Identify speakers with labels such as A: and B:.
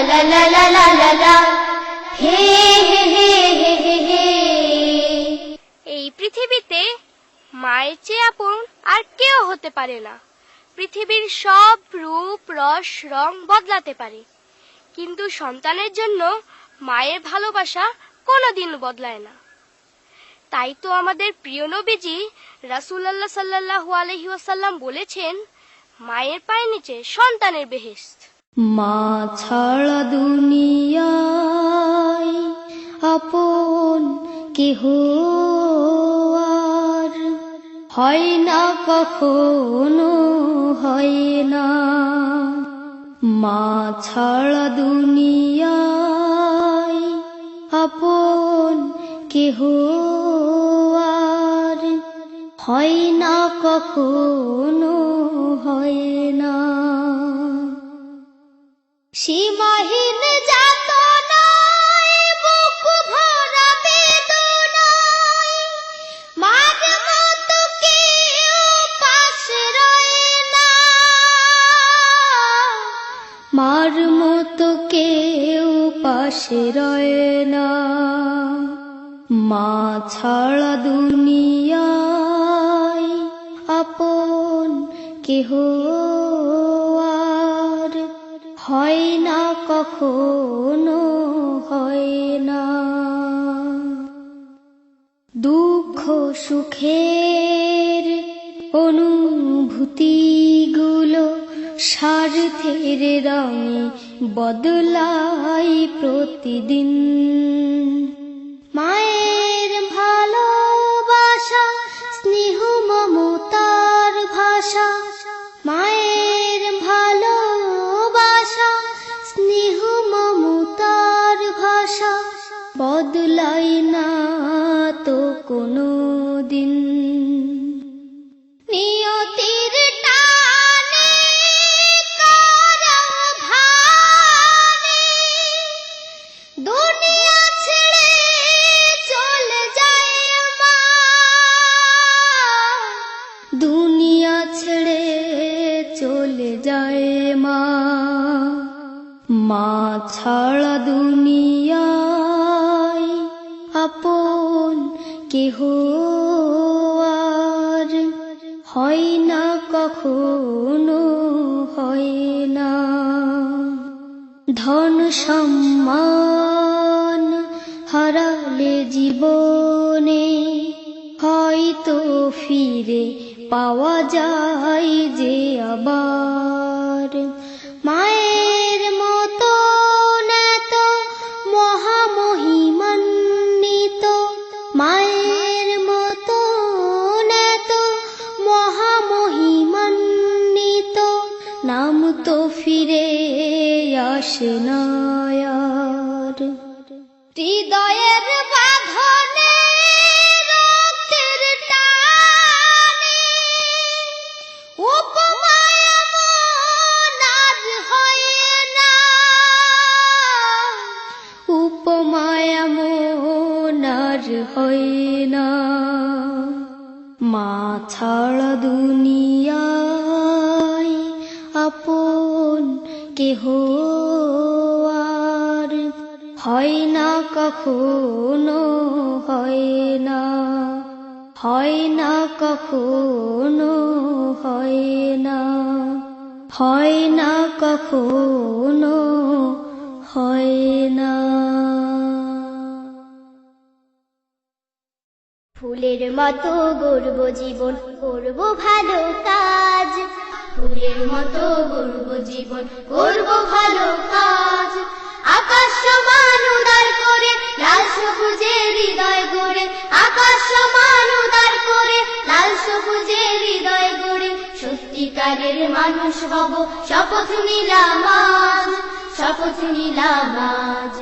A: লা লা লা লা লা লা, হে হে হে হে হে হে।
B: এই পৃথিবীতে মায়ের চেয়ে আপন আর কেউ হতে পারে না। পৃথিবীর সব রূপ রস রং বদলাতে পারে, কিন্তু সন্তানের জন্য মায়ের ভালোবাসা কোনোদিন বদলায় না। তাই তো আমাদের প্রিয় নবীজি রাসূলুল্লাহ সাল্লাল্লাহু আলাইহি ওয়াসাল্লাম বলেছেন, মায়ের পায়ের নিচে সন্তানের বেহেশত।
A: মা ছাড়া দুনিয়ায় আপন কেহ আর হয় না, কখনো হয় না। মা ছাড়া দুনিয়ায় আপন কেহ আর হয় না, কখনো হয় না। সীমাহীন যাতনায় বুক ভরা বেদনায় মার মতো কেউ পাশে রয় না, মার মতো কেউ পাশে রয় না। মা ছাড়া দুনিয়ায় আপন কেহ আর হয় না, কখনো হয় না। দুঃখ সুখের অনুভূতিগুলো স্বার্থের রঙে বদলাই প্রতিদিন। মায়ের ভালোবাসা স্নেহ মমতার ভাষা, মায়ের ভালোবাসা স্নেহ মমতার ভাষা বদলাই না তো কোনো দিন। নিয়তির টানে কারাভানে দুনিয়া ছেড়ে চলে যায় মা, দুনিয়া ছেড়ে চলে যায় মা। মা ছাড়া দুনিয়ায় আপন কেহ আর হয় না, কখনো হয় না। ধন সম্মান হারালে জীবনে হয়তো ফিরে পাওয়া যায় যে আবার। মায়ের মতো এত মহামহিমান্বিত, মায়ের মতো এত মহামহিমান্বিত নাম তো ফিরে আসে না আর। হৃদয়ের বাঁধনে রক্তের টানে উপমায় এমন আর হয় না, উপমায় এমন আর হয় না। মা ছাড়া দুনিয়ায় আপন কেহ আর হয় না, কখনো হয় না, হয় না, কখনো হয় না, হয় না, কখনো হয় না। ফুলের মতো গড়ব জীবন, করব ভালো কাজ। ফুলের মতো গড়ব জীবন, করব ভালো কাজ। আকাশ সমান উদার করে লাল সবুজের হৃদয় গড়ে, আকাশ সমান উদার করে লাল সবুজের হৃদয় গড়ে সত্যিকারের মানুষ হব, শপথ নিলাম আজ, শপথ নিলাম আজ।